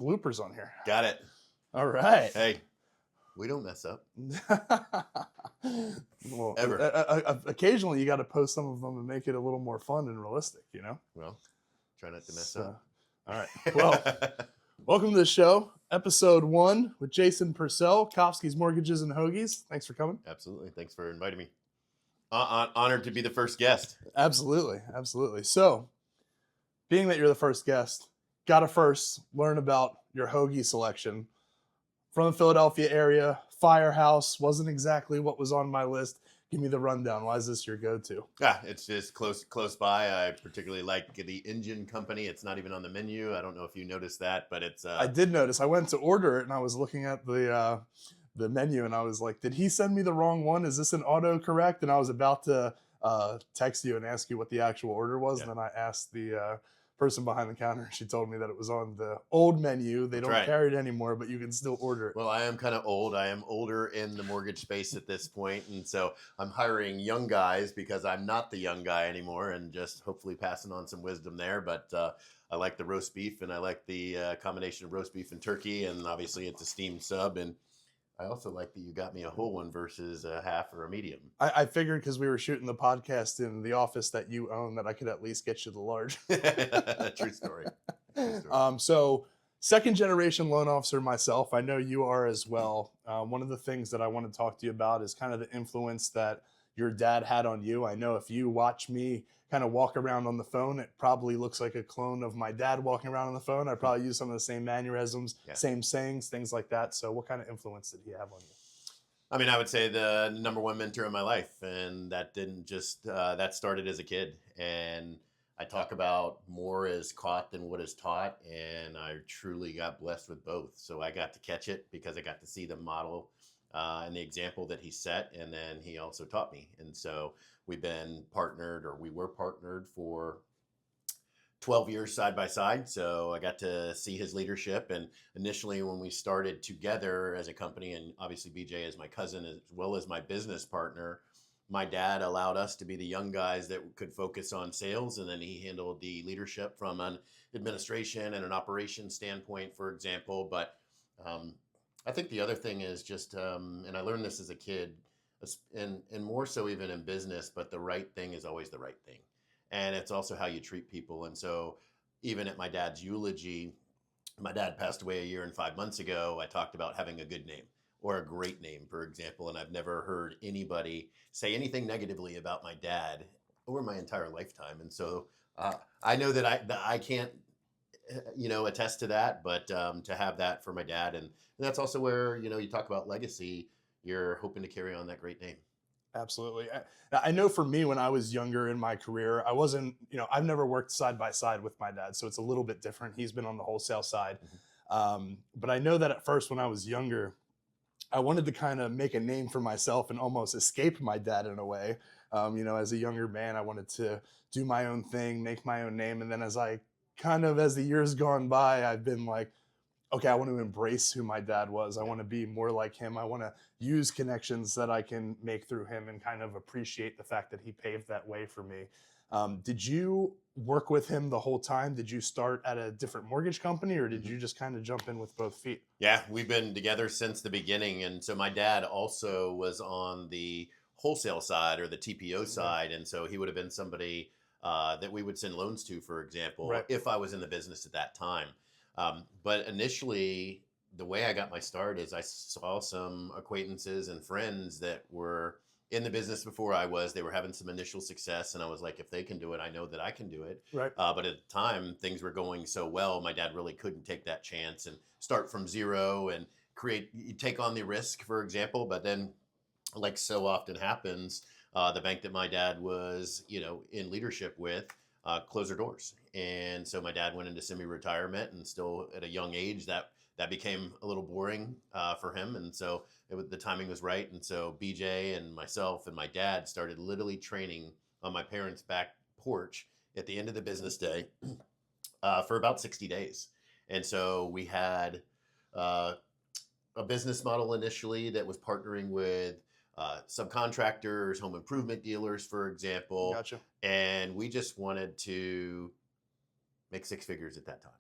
bloopers on here. Got it. All right. Hey, we don't mess up. Well, Ever. occasionally you got to post some of them and make it a little more fun and realistic, you know? Well, try not to mess So, up. all right. Well, welcome to the show, episode 1 with Jason Purcell, Kofsky's Mortgages and Hoagies. Thanks for coming. Absolutely. Thanks for inviting me. Honored to be the first guest. Absolutely. Absolutely. So, being that you're the first guest, got to first learn about your hoagie selection. From the Philadelphia area, Firehouse wasn't exactly what was on my list. Give me the rundown. Why is this your go-to? It's just close by. I particularly like the Engine Company. It's not even on the menu. I don't know if you noticed that, but it's. I did notice. I went to order it and I was looking at the menu and I was like, did he send me the wrong one? Is this an autocorrect? And I was about to text you and ask you what the actual order was. Yeah. And then I asked the person behind the counter. She told me that it was on the old menu. They don't carry it anymore, but you can still order it. Well, I am kind of old. I am older in the mortgage space at this point, and so I'm hiring young guys because I'm not the young guy anymore, and just hopefully passing on some wisdom there. But I like the roast beef, and I like the combination of roast beef and turkey, and obviously it's a steamed sub. And I also like that you got me a whole one versus a half or a medium. I figured because we were shooting the podcast in the office that you own that I could at least get you the large. True story. True story. So second generation loan officer myself, I know you are as well. One of the things that I want to talk to you about is kind of the influence that your dad had on you. I know if you watch me kind of walk around on the phone, it probably looks like a clone of my dad walking around on the phone. I probably use some of the same mannerisms, same sayings, things like that. So what kind of influence did he have on you? I mean, I would say the number one mentor in my life, and that didn't just, that started as a kid. And I talk about more is caught than what is taught, and I truly got blessed with both. So I got to catch it because I got to see the model and the example that he set, and then he also taught me. And so we were partnered for 12 years side by side. So I got to see his leadership. And initially when we started together as a company, and obviously BJ is my cousin as well as my business partner, my dad allowed us to be the young guys that could focus on sales. And then he handled the leadership from an administration and an operations standpoint, for example. But I think the other thing is just, and I learned this as a kid, and more so even in business, but the right thing is always the right thing. And it's also how you treat people. And so even at my dad's eulogy, my dad passed away 1 year and 5 months ago. I talked about having a good name or a great name, for example. And I've never heard anybody say anything negatively about my dad over my entire lifetime. And so I know that I can't, attest to that, but to have that for my dad. And that's also where, you talk about legacy, you're hoping to carry on that great name. Absolutely. I know for me, when I was younger in my career, I wasn't, I've never worked side by side with my dad. So it's a little bit different. He's been on the wholesale side. Mm-hmm. But I know that at first when I was younger, I wanted to kind of make a name for myself and almost escape my dad in a way. As a younger man, I wanted to do my own thing, make my own name. And then as the years gone by, I've been like, okay, I want to embrace who my dad was. I want to be more like him. I want to use connections that I can make through him and kind of appreciate the fact that he paved that way for me. Did you work with him the whole time? Did you start at a different mortgage company or did you just kind of jump in with both feet? Yeah, we've been together since the beginning. And so my dad also was on the wholesale side or the TPO side. And so he would have been somebody that we would send loans to, for example, if I was in the business at that time. But initially, the way I got my start is I saw some acquaintances and friends that were in the business before I was. They were having some initial success, and I was like, if they can do it, I know that I can do it. Right. But at the time, things were going so well, my dad really couldn't take that chance and start from zero and take on the risk, for example. But then, like so often happens, the bank that my dad was, in leadership with, close their doors. And so my dad went into semi-retirement, and still at a young age that became a little boring for him. And so the timing was right. And so BJ and myself and my dad started literally training on my parents' back porch at the end of the business day for about 60 days. And so we had a business model initially that was partnering with subcontractors, home improvement dealers, for example. Gotcha. And we just wanted to make 6 figures at that time.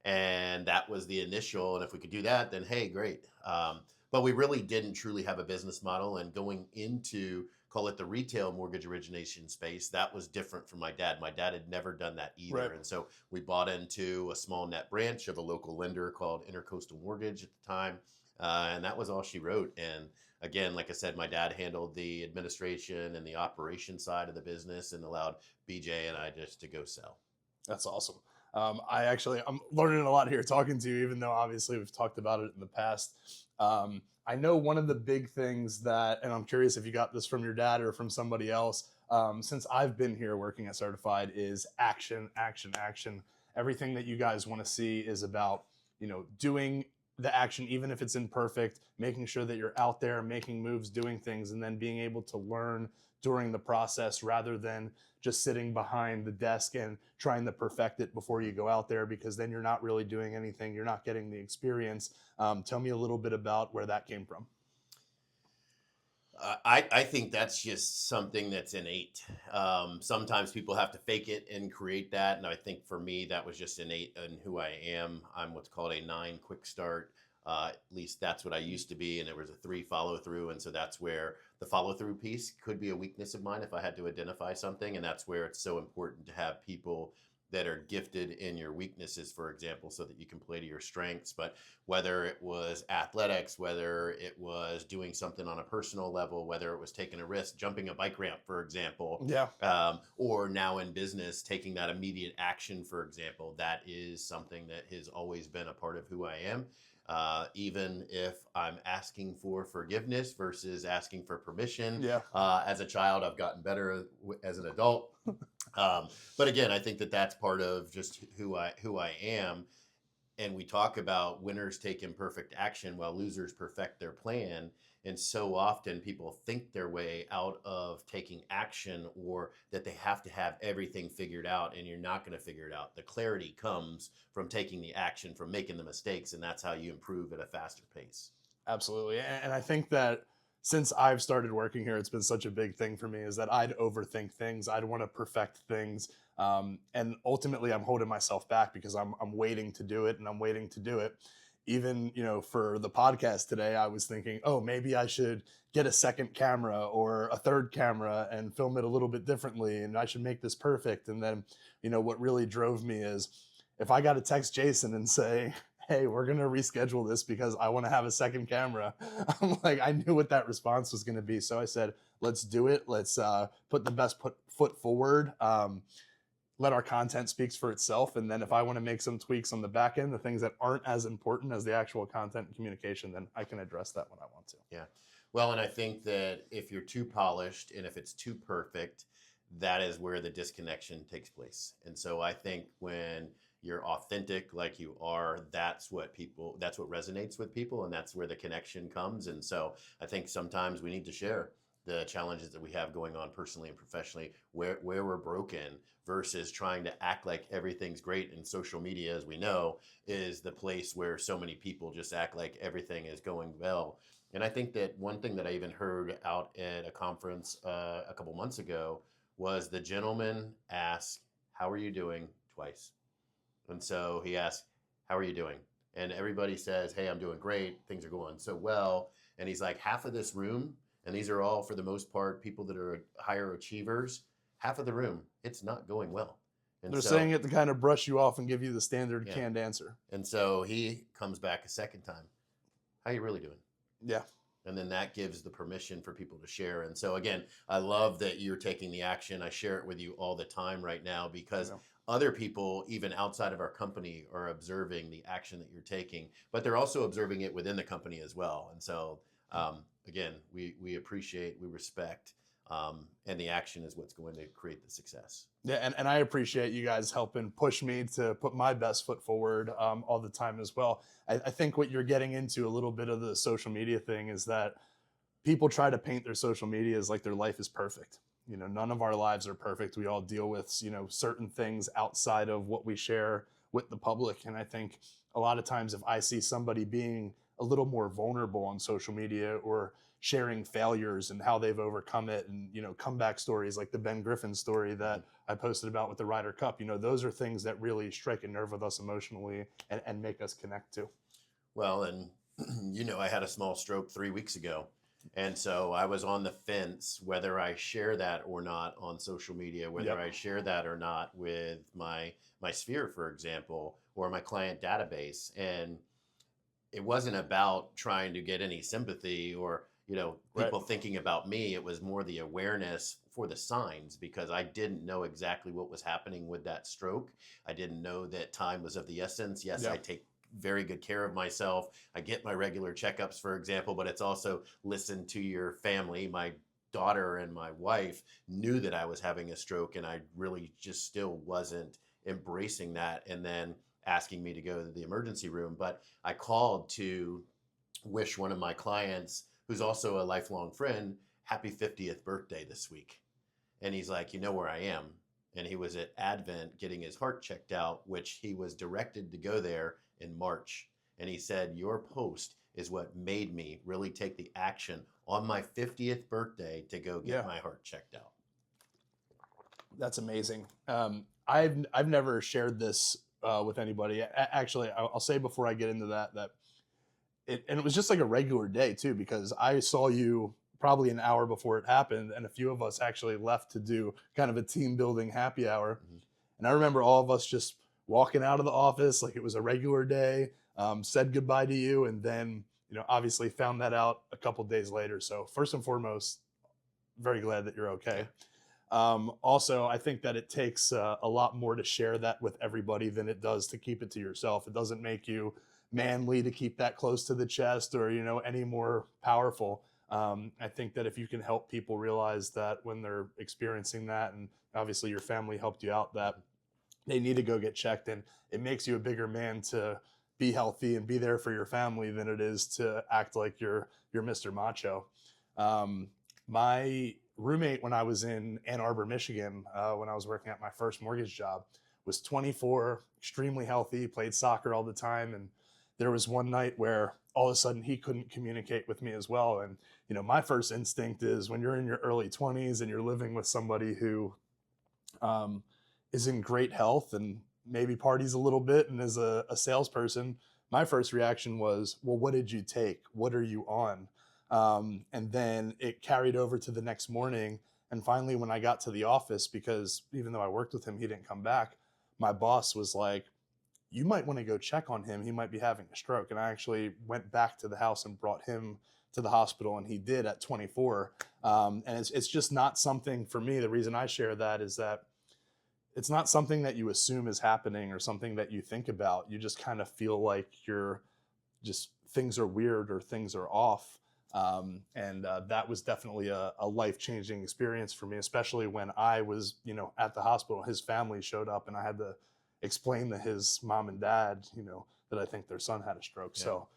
And that was the initial. And if we could do that, then hey, great. But we really didn't truly have a business model. And going into, call it the retail mortgage origination space, that was different from my dad. My dad had never done that either. Right. And so we bought into a small net branch of a local lender called Intercoastal Mortgage at the time. And that was all she wrote. And again, like I said, my dad handled the administration and the operation side of the business and allowed BJ and I just to go sell. That's awesome. I'm learning a lot here talking to you, even though obviously we've talked about it in the past. I know one of the big things that, and I'm curious if you got this from your dad or from somebody else, since I've been here working at Certified, is action, action, action. Everything that you guys want to see is about, doing the action, even if it's imperfect, making sure that you're out there, making moves, doing things, and then being able to learn during the process rather than just sitting behind the desk and trying to perfect it before you go out there, because then you're not really doing anything. You're not getting the experience. Tell me a little bit about where that came from. I think that's just something that's innate. Sometimes people have to fake it and create that. And I think for me, that was just innate in who I am. I'm what's called a 9 quick start. At least that's what I used to be. And there was a 3 follow through. And so that's where the follow through piece could be a weakness of mine if I had to identify something. And that's where it's so important to have people that are gifted in your weaknesses, for example, so that you can play to your strengths. But whether it was athletics, whether it was doing something on a personal level, whether it was taking a risk, jumping a bike ramp, for example, or now in business, taking that immediate action, for example, that is something that has always been a part of who I am. Even if I'm asking for forgiveness versus asking for permission. As a child, I've gotten better as an adult. But again, I think that that's part of just who I am. And we talk about winners take imperfect action while losers perfect their plan. And so often people think their way out of taking action, or that they have to have everything figured out, and you're not going to figure it out. The clarity comes from taking the action, from making the mistakes, and that's how you improve at a faster pace. Absolutely. And I think that since I've started working here, it's been such a big thing for me, is that I'd overthink things. I'd want to perfect things. And ultimately I'm holding myself back because I'm waiting to do it, and I'm waiting to do it. Even, for the podcast today, I was thinking, oh, maybe I should get a second camera or a third camera and film it a little bit differently. And I should make this perfect. And then, what really drove me is if I got to text Jason and say, hey, we're going to reschedule this because I want to have a second camera. I'm like, I knew what that response was going to be. So I said, let's do it. Let's put the best foot forward. Let our content speaks for itself. And then if I want to make some tweaks on the back end, the things that aren't as important as the actual content and communication, then I can address that when I want to. Yeah. Well, and I think that if you're too polished and if it's too perfect, that is where the disconnection takes place. And so I think when you're authentic like you are, that's what resonates with people, and that's where the connection comes. And so I think sometimes we need to share the challenges that we have going on personally and professionally, where we're broken, versus trying to act like everything's great. And social media, as we know, is the place where so many people just act like everything is going well. And I think that one thing that I even heard out at a conference a couple months ago was the gentleman asked, "How are you doing?" twice. And so he asked, "How are you doing?" And everybody says, "Hey, I'm doing great. Things are going so well." And he's like, half of this room, and these are all, for the most part, people that are higher achievers, half of the room, it's not going well. And they're saying it to kind of brush you off and give you the standard canned answer. And so he comes back a second time. "How you really doing?" Yeah. And then that gives the permission for people to share. And so again, I love that you're taking the action. I share it with you all the time right now, because other people, even outside of our company, are observing the action that you're taking, but they're also observing it within the company as well. And so, again, we appreciate, we respect, and the action is what's going to create the success. Yeah, and I appreciate you guys helping push me to put my best foot forward all the time as well. I think what you're getting into a little bit of the social media thing is that people try to paint their social media as like their life is perfect. None of our lives are perfect. We all deal with, certain things outside of what we share with the public. And I think a lot of times if I see somebody being a little more vulnerable on social media, or sharing failures and how they've overcome it, and comeback stories like the Ben Griffin story that I posted about with the Ryder Cup. Those are things that really strike a nerve with us emotionally, and make us connect to. Well, and I had a small stroke 3 weeks ago. And so I was on the fence whether I share that or not on social media, whether Yep. I share that or not with my sphere, for example, or my client database. And it wasn't about trying to get any sympathy or, Right. people thinking about me. It was more the awareness for the signs, because I didn't know exactly what was happening with that stroke. I didn't know that time was of the essence. Yes, Yeah. I take very good care of myself. I get my regular checkups, for example, but it's also listen to your family. My daughter and my wife knew that I was having a stroke, and I really just still wasn't embracing that, and then asking me to go to the emergency room. But I called to wish one of my clients, who's also a lifelong friend, happy 50th birthday this week. And he's like, you know where I am? And he was at Advent getting his heart checked out, which he was directed to go there in March. And he said, your post is what made me really take the action on my 50th birthday to go get Yeah. my heart checked out. That's amazing. I've never shared this with anybody. Actually, I'll say before I get into that it was just like a regular day too, because I saw you probably an hour before it happened, and a few of us actually left to do kind of a team building happy hour. Mhm. And I remember all of us just walking out of the office like it was a regular day, said goodbye to you, and then obviously found that out a couple days later. So first and foremost, very glad that you're okay. Also, I think that it takes a lot more to share that with everybody than it does to keep it to yourself. It doesn't make you manly to keep that close to the chest, or any more powerful. I think that if you can help people realize that when they're experiencing that, and obviously your family helped you out, that they need to go get checked, and it makes you a bigger man to be healthy and be there for your family than it is to act like you're Mr. Macho. My roommate, when I was in Ann Arbor, Michigan, when I was working at my first mortgage job, was 24, extremely healthy, played soccer all the time. And there was one night where all of a sudden he couldn't communicate with me as well. And, my first instinct is, when you're in your early 20s and you're living with somebody who is in great health and maybe parties a little bit and is a salesperson, my first reaction was, well, what did you take? What are you on? And then it carried over to the next morning. And finally, when I got to the office, because even though I worked with him, he didn't come back, my boss was like, you might want to go check on him. He might be having a stroke. And I actually went back to the house and brought him to the hospital, and he did at 24. And it's just not something for me. The reason I share that is that it's not something that you assume is happening or something that you think about. You just kind of feel like things are weird or things are off. And that was definitely a life-changing experience for me, especially when I was, at the hospital. His family showed up, and I had to explain to his mom and dad, that I think their son had a stroke. Yeah. So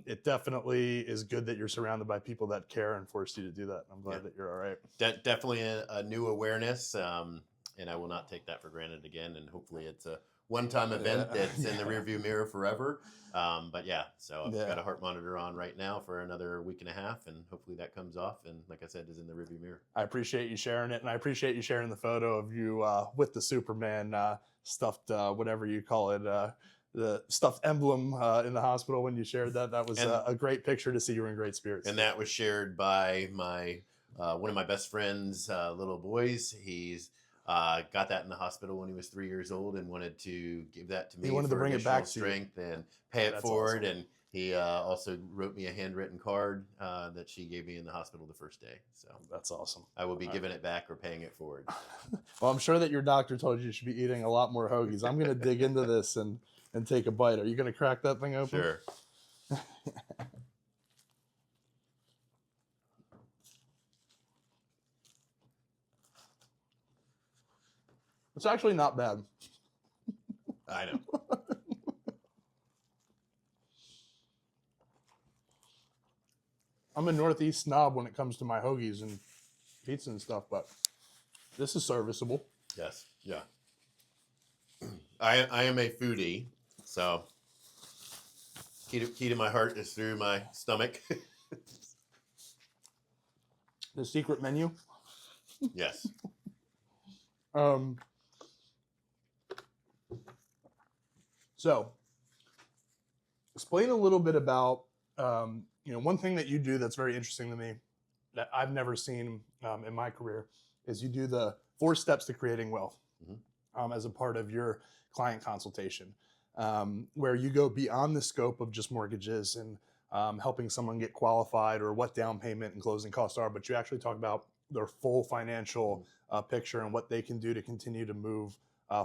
it definitely is good that you're surrounded by people that care and forced you to do that. I'm glad that you're all right. Definitely a new awareness, and I will not take that for granted again. And hopefully it's a one-time event that's in the rearview mirror forever. But so I've got a heart monitor on right now for another week and a half, and hopefully that comes off, and like I said, is in the rearview mirror. I appreciate you sharing it, and I appreciate you sharing the photo of you with the Superman stuffed, whatever you call it, the stuffed emblem in the hospital when you shared that. That was a great picture to see you were in great spirits. And that was shared by my one of my best friends' little boys. He's got that in the hospital when he was 3 years old, and wanted to give that to me. He wanted to bring it back to strength and pay it forward. Awesome. And he also wrote me a handwritten card that she gave me in the hospital the first day. So that's awesome. I will be giving it back or paying it forward. Well, I'm sure that your doctor told you should be eating a lot more hoagies. I'm going to dig into this and take a bite. Are you going to crack that thing open? Sure. It's actually not bad. I know. I'm a Northeast snob when it comes to my hoagies and pizza and stuff, but this is serviceable. Yes. Yeah. I am a foodie, so Key to my heart is through my stomach. The secret menu. Yes. Um, so explain a little bit about, one thing that you do that's very interesting to me that I've never seen in my career is you do the 4 steps to creating wealth as a part of your client consultation, where you go beyond the scope of just mortgages and helping someone get qualified or what down payment and closing costs are, but you actually talk about their full financial picture and what they can do to continue to move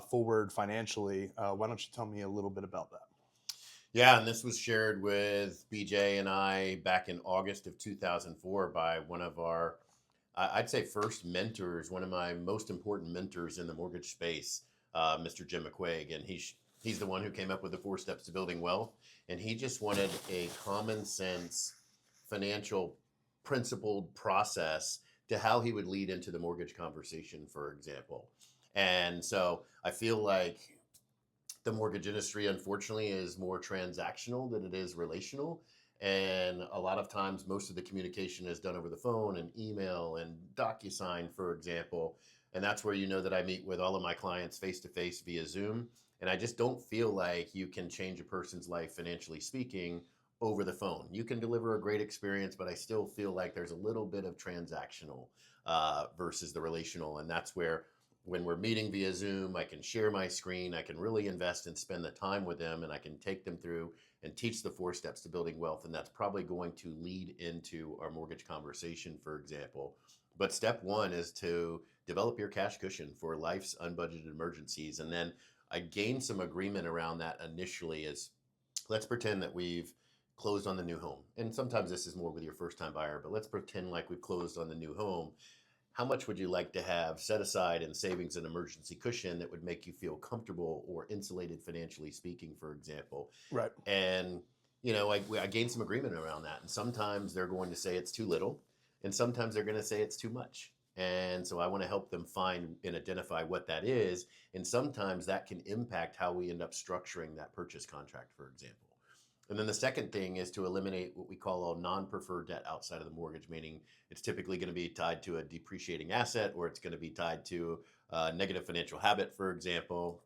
forward financially. Why don't you tell me a little bit about that? Yeah, and this was shared with BJ and I back in August of 2004 by one of our, I'd say, first mentors, one of my most important mentors in the mortgage space, Mr. Jim McQuaig. And he's the one who came up with the 4 steps to building wealth. And he just wanted a common sense, financial, principled process to how he would lead into the mortgage conversation, for example. And so I feel like the mortgage industry, unfortunately, is more transactional than it is relational. And a lot of times, most of the communication is done over the phone and email and DocuSign, for example. And that's where you know that I meet with all of my clients face to face via Zoom. And I just don't feel like you can change a person's life, financially speaking, over the phone. You can deliver a great experience, but I still feel like there's a little bit of transactional versus the relational. And that's where, when we're meeting via Zoom, I can share my screen, I can really invest and spend the time with them, and I can take them through and teach the 4 steps to building wealth. And that's probably going to lead into our mortgage conversation, for example. But step 1 is to develop your cash cushion for life's unbudgeted emergencies. And then I gained some agreement around that initially is, let's pretend that we've closed on the new home. And sometimes this is more with your first time buyer, but let's pretend like we've closed on the new home. How much would you like to have set aside in savings and emergency cushion that would make you feel comfortable or insulated financially speaking, for example? Right. And, I gained some agreement around that. And sometimes they're going to say it's too little, and sometimes they're going to say it's too much. And so I want to help them find and identify what that is. And sometimes that can impact how we end up structuring that purchase contract, for example. And then the second thing is to eliminate what we call a non-preferred debt outside of the mortgage, meaning it's typically going to be tied to a depreciating asset, or it's going to be tied to a negative financial habit, for example.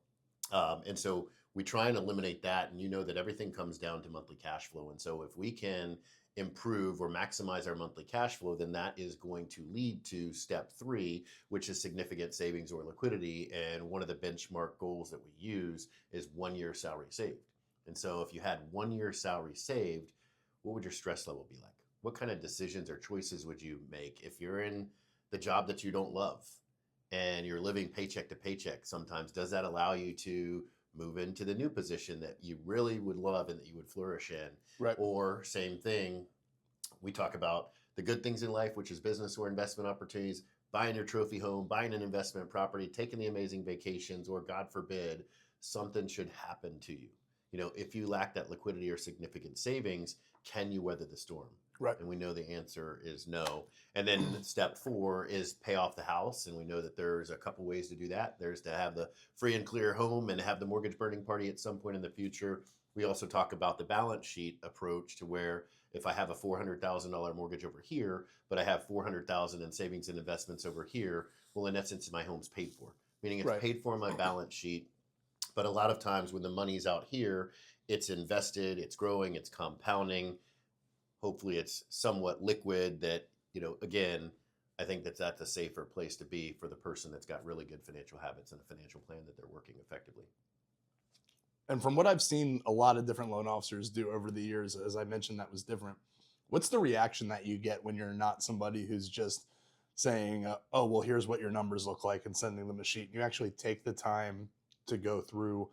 And so we try and eliminate that. And you know that everything comes down to monthly cash flow. And so if we can improve or maximize our monthly cash flow, then that is going to lead to step 3, which is significant savings or liquidity. And one of the benchmark goals that we use is 1 year salary saved. And so if you had 1 year salary saved, what would your stress level be like? What kind of decisions or choices would you make if you're in the job that you don't love and you're living paycheck to paycheck? Sometimes, does that allow you to move into the new position that you really would love and that you would flourish in? Right. Or same thing, we talk about the good things in life, which is business or investment opportunities, buying your trophy home, buying an investment property, taking the amazing vacations, or God forbid, something should happen to you. If you lack that liquidity or significant savings, can you weather the storm? Right. And we know the answer is no. And then step 4 is pay off the house. And we know that there's a couple ways to do that. There's to have the free and clear home and have the mortgage burning party at some point in the future. We also talk about the balance sheet approach, to where if I have a $400,000 mortgage over here, but I have $400,000 in savings and investments over here, well, in essence, my home's paid for, meaning it's paid for on my balance sheet. But a lot of times when the money's out here, it's invested, it's growing, it's compounding. Hopefully it's somewhat liquid that, again, I think that's a safer place to be for the person that's got really good financial habits and a financial plan that they're working effectively. And from what I've seen a lot of different loan officers do over the years, as I mentioned, that was different. What's the reaction that you get when you're not somebody who's just saying, oh, well, here's what your numbers look like and sending them a sheet? You actually take the time to go through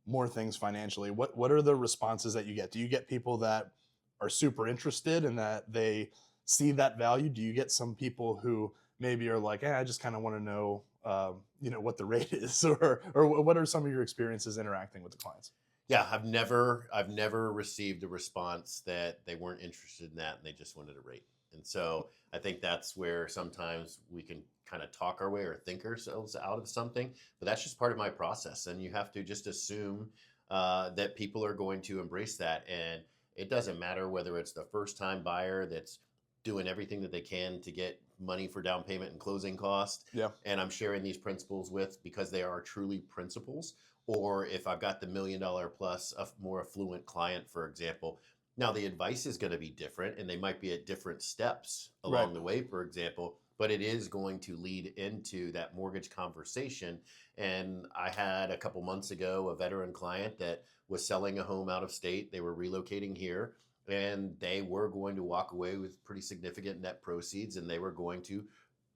more things financially. What are the responses that you get? Do you get people that are super interested and that they see that value? Do you get some people who maybe are like, I just kind of want to know, what the rate is, or what are some of your experiences interacting with the clients? Yeah, I've never received a response that they weren't interested in that and they just wanted a rate. And so I think that's where sometimes we can kind of talk our way or think ourselves out of something, but that's just part of my process. And you have to just assume that people are going to embrace that. And It doesn't matter whether it's the first time buyer that's doing everything that they can to get money for down payment and closing cost. Yeah. And I'm sharing these principles with because they are truly principles. Or if I've got the $1 million plus a more affluent client, for example, now the advice is going to be different and they might be at different steps along Right. the way, for example, but it is going to lead into that mortgage conversation. And I had a couple months ago a veteran client that was selling a home out of state. They were relocating here and they were going to walk away with pretty significant net proceeds and they were going to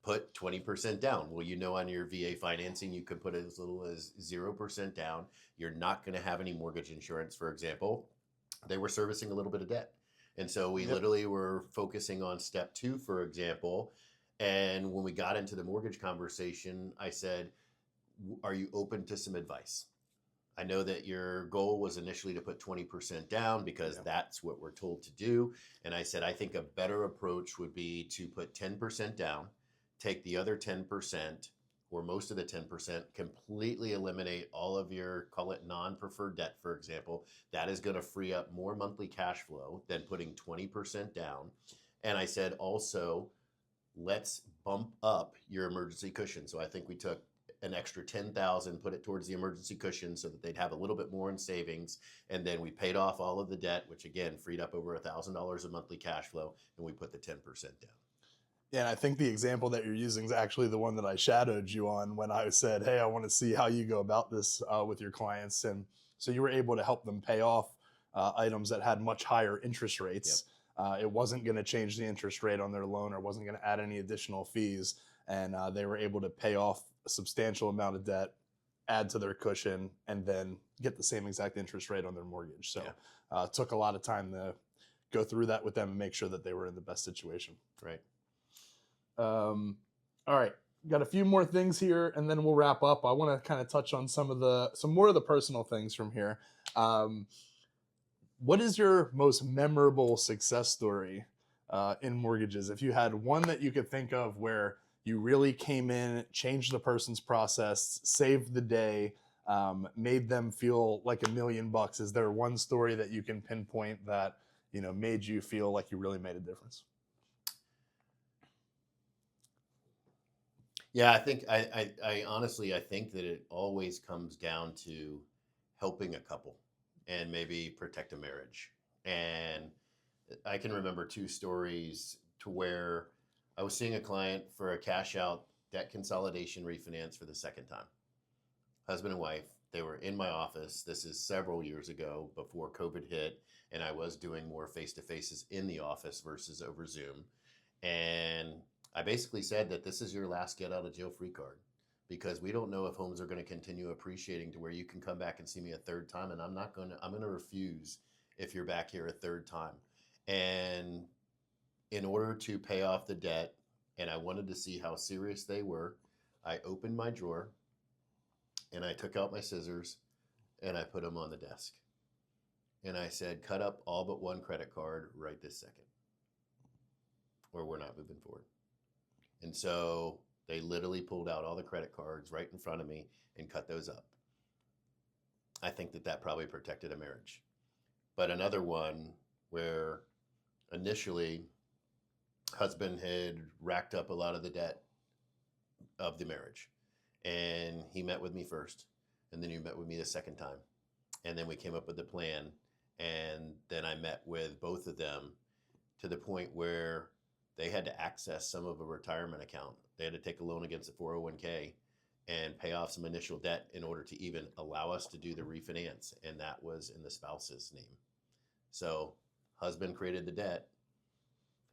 put 20% down. Well, on your VA financing, you could put as little as 0% down. You're not going to have any mortgage insurance, for example. They were servicing a little bit of debt. And so we literally were focusing on step 2, for example. And when we got into the mortgage conversation, I said, are you open to some advice? I know that your goal was initially to put 20% down because that's what we're told to do. And I said, I think a better approach would be to put 10% down, take the other 10% or most of the 10%, completely eliminate all of your, call it non-preferred debt, for example. That is going to free up more monthly cash flow than putting 20% down. And I said, also, let's bump up your emergency cushion. So I think we took an extra 10,000, put it towards the emergency cushion so that they'd have a little bit more in savings. And then we paid off all of the debt, which again, freed up over $1,000 of monthly cash flow. And we put the 10% down. Yeah, and I think the example that you're using is actually the one that I shadowed you on when I said, hey, I want to see how you go about this with your clients. And so you were able to help them pay off items that had much higher interest rates. It wasn't going to change the interest rate on their loan or wasn't going to add any additional fees. And they were able to pay off a substantial amount of debt, add to their cushion, and then get the same exact interest rate on their mortgage. So it took a lot of time to go through that with them and make sure that they were in the best situation. Right. All right, got a few more things here, and then we'll wrap up. I want to kind of touch on some more of the personal things from here. What is your most memorable success story in mortgages? If you had one that you could think of where you really came in, changed the person's process, saved the day, made them feel like $1 million, is there one story that you can pinpoint that made you feel like you really made a difference? Yeah, I think I honestly, I think that it always comes down to helping a couple and maybe protect a marriage. And I can remember 2 stories to where I was seeing a client for a cash out debt consolidation refinance for the second time. Husband and wife, they were in my office. This is several years ago before COVID hit, and I was doing more face-to-faces in the office versus over Zoom. And I basically said that this is your last get out of jail free card because we don't know if homes are going to continue appreciating to where you can come back and see me a third time. And I'm going to refuse if you're back here a third time. And in order to pay off the debt, and I wanted to see how serious they were, I opened my drawer and I took out my scissors and I put them on the desk. And I said, cut up all but one credit card right this second, or we're not moving forward. And so they literally pulled out all the credit cards right in front of me and cut those up. I think that probably protected a marriage. But another one where initially husband had racked up a lot of the debt of the marriage. And he met with me first, and then he met with me the second time. And then we came up with a plan. And then I met with both of them to the point where they had to access some of a retirement account. They had to take a loan against a 401k and pay off some initial debt in order to even allow us to do the refinance. And that was in the spouse's name. So husband created the debt,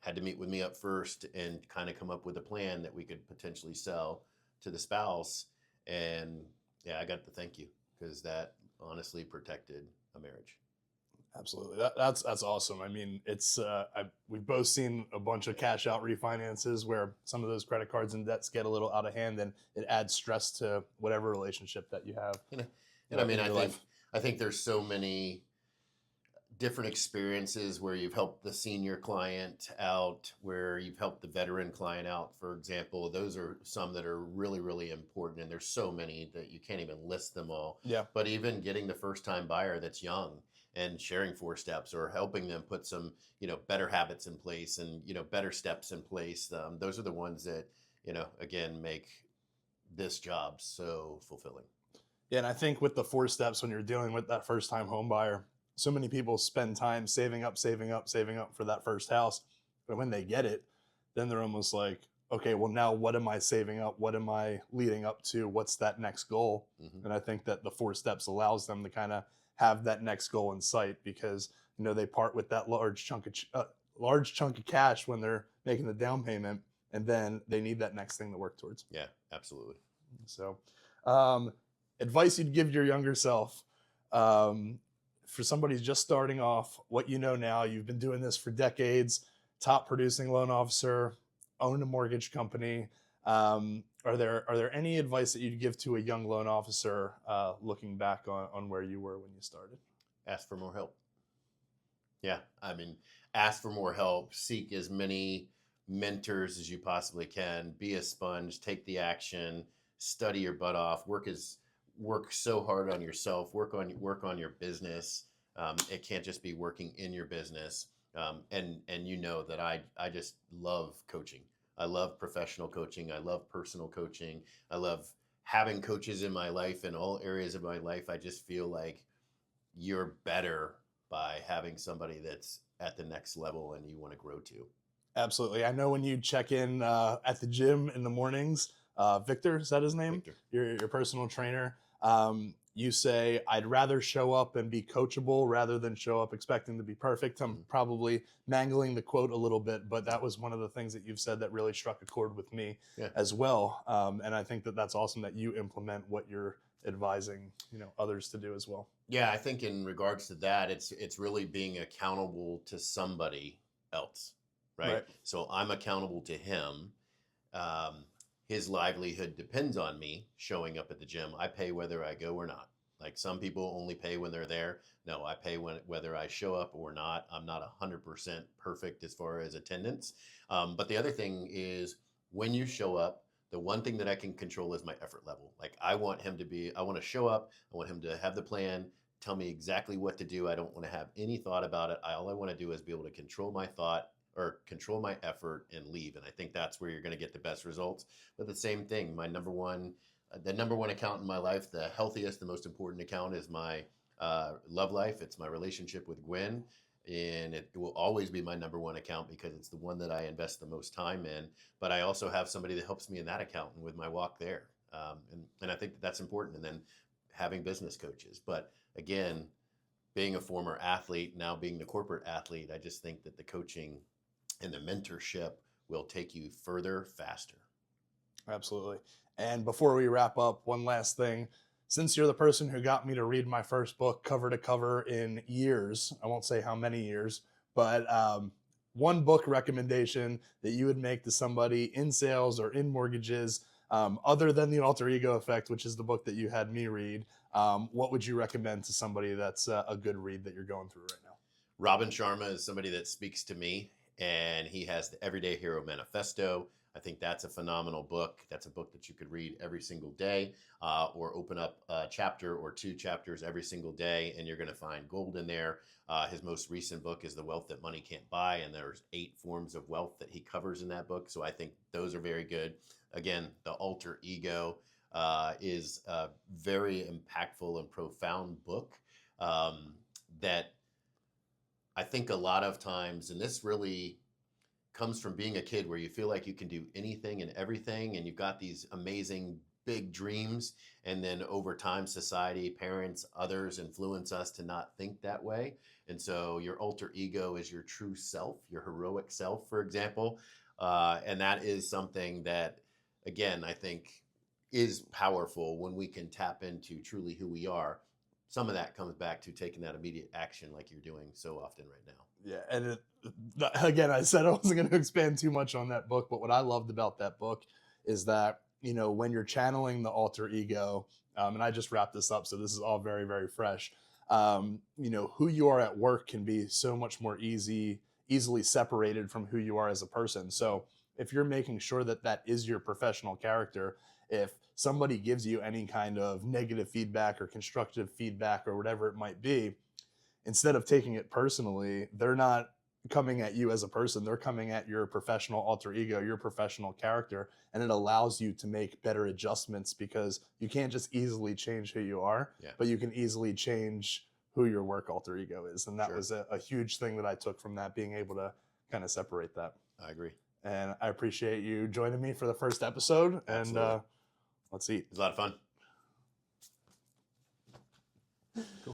had to meet with me up first and kind of come up with a plan that we could potentially sell to the spouse. And yeah, I got to thank you because that honestly protected a marriage. Absolutely. That's awesome. I mean, it's we've both seen a bunch of cash out refinances where some of those credit cards and debts get a little out of hand, and it adds stress to whatever relationship that you have. And I mean, I think there's so many different experiences where you've helped the senior client out, where you've helped the veteran client out, for example. Those are some that are really, really important. And there's so many that you can't even list them all. Yeah. But even getting the first time buyer that's young and sharing 4 steps or helping them put some, better habits in place and, better steps in place. Those are the ones that, again, make this job so fulfilling. Yeah, and I think with the 4 steps, when you're dealing with that first time home buyer, so many people spend time saving up, saving up, saving up for that first house. But when they get it, then they're almost like, okay, well, now what am I saving up? What am I leading up to? What's that next goal? Hmm. And I think that the 4 steps allows them to kind of have that next goal in sight, because they part with that large chunk of cash when they're making the down payment, and then they need that next thing to work towards. Yeah, absolutely. So, um, advice you'd give your younger self, for somebody who's just starting off, what you know now, you've been doing this for decades, top producing loan officer, own a mortgage company. Are there any advice that you'd give to a young loan officer, looking back on where you were when you started? Ask for more help. Yeah, I mean, ask for more help. Seek as many mentors as you possibly can. Be a sponge. Take the action. Study your butt off. Work so hard on yourself. Work on your business. It can't just be working in your business. And you know that I just love coaching. I love professional coaching. I love personal coaching. I love having coaches in my life in all areas of my life. I just feel like you're better by having somebody that's at the next level and you want to grow to. Absolutely. I know when you check in at the gym in the mornings, Victor, is that his name? Victor. Your personal trainer. You say, I'd rather show up and be coachable rather than show up expecting to be perfect. I'm probably mangling the quote a little bit, but that was one of the things that you've said that really struck a chord with me as well. And I think that that's awesome that you implement what you're advising others to do as well. Yeah, I think in regards to that, it's really being accountable to somebody else, right? So I'm accountable to him. His livelihood depends on me showing up at the gym. I pay whether I go or not. Like some people only pay when they're there. No, I pay whether I show up or not. I'm not 100% perfect as far as attendance. But the other thing is when you show up, the one thing that I can control is my effort level. Like I want to show up. I want him to have the plan, tell me exactly what to do. I don't want to have any thought about it. All I want to do is be able to control my thought or control my effort and leave. And I think that's where you're going to get the best results. But the same thing, the number one account in my life, the healthiest, the most important account is my love life. It's my relationship with Gwen. And it will always be my number one account because it's the one that I invest the most time in. But I also have somebody that helps me in that account and with my walk there. And I think that's important. And then having business coaches. But again, being a former athlete, now being the corporate athlete, I just think that the coaching and the mentorship will take you further, faster. Absolutely. And before we wrap up, one last thing. Since you're the person who got me to read my first book cover to cover in years, I won't say how many years, but one book recommendation that you would make to somebody in sales or in mortgages, other than The Alter Ego Effect, which is the book that you had me read, what would you recommend to somebody that's a good read that you're going through right now? Robin Sharma is somebody that speaks to me, and he has the Everyday Hero Manifesto. I think that's a phenomenal book. That's a book that you could read every single day, or open up a chapter or 2 chapters every single day, and you're going to find gold in there. His most recent book is The Wealth That Money Can't Buy, and there's 8 forms of wealth that he covers in that book. So I think those are very good. Again, The Alter Ego is a very impactful and profound book that I think a lot of times, and this really comes from being a kid where you feel like you can do anything and everything, and you've got these amazing big dreams, and then over time society, parents, others influence us to not think that way. And so your alter ego is your true self, your heroic self, for example. And that is something that, again, I think is powerful when we can tap into truly who we are. Some of that comes back to taking that immediate action like you're doing so often right now. Yeah, and again, I said I wasn't going to expand too much on that book, but what I loved about that book is that, when you're channeling the alter ego, and I just wrapped this up, so this is all very, very fresh, who you are at work can be so much more easily separated from who you are as a person. So if you're making sure that that is your professional character, if somebody gives you any kind of negative feedback or constructive feedback or whatever it might be, instead of taking it personally, they're not coming at you as a person. They're coming at your professional alter ego, your professional character, and it allows you to make better adjustments because you can't just easily change who you are, Yeah. but you can easily change who your work alter ego is. And that Sure. was a huge thing that I took from that, being able to kind of separate that. I agree. And I appreciate you joining me for the first episode. Absolutely. And let's eat. It was a lot of fun.